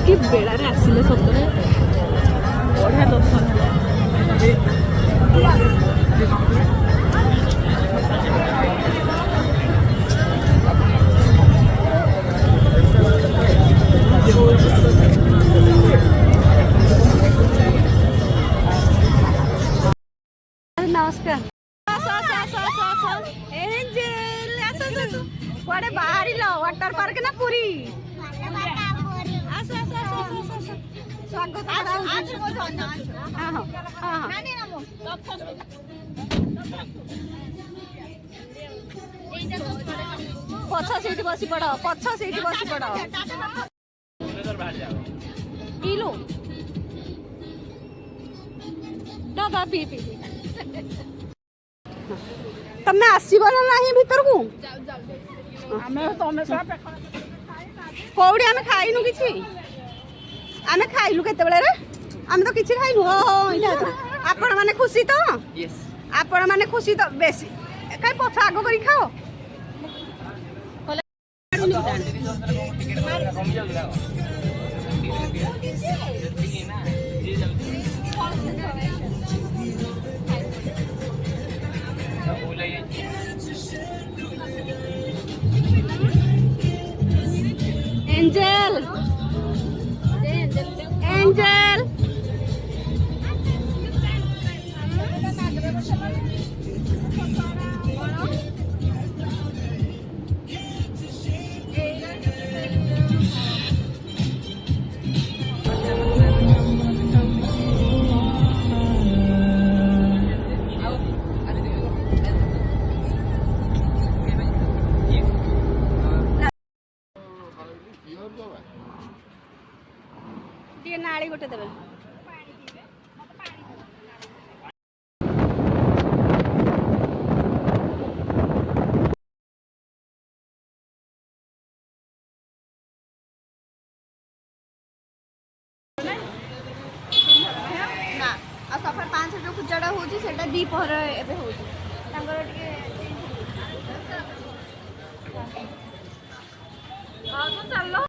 कि बेड़ारे आसिले सतरे बढ़िया दर्शन नमस्कार कुआडे बाहर वाटर पार्क ना पूरी स्वागत पछ सीट बसी पड़ पछ सीट बसी पड़ पीलु दादा पी पी तमें आसब ना ना भीतर को कौड़ी आम खाइनु कि आम खाइलु केते बेले आम तो किसी खाइनु आपण माने खुशी तो आपण माने खुशी तो बेसी कहीं पछ आग कर खाओ एंजल एंजल नाड़ी गोटे देवे ना आ सफर 5 जो खुचड़ा होची सेटा दीपहर एबे होची तांगर टिके हां तो चलो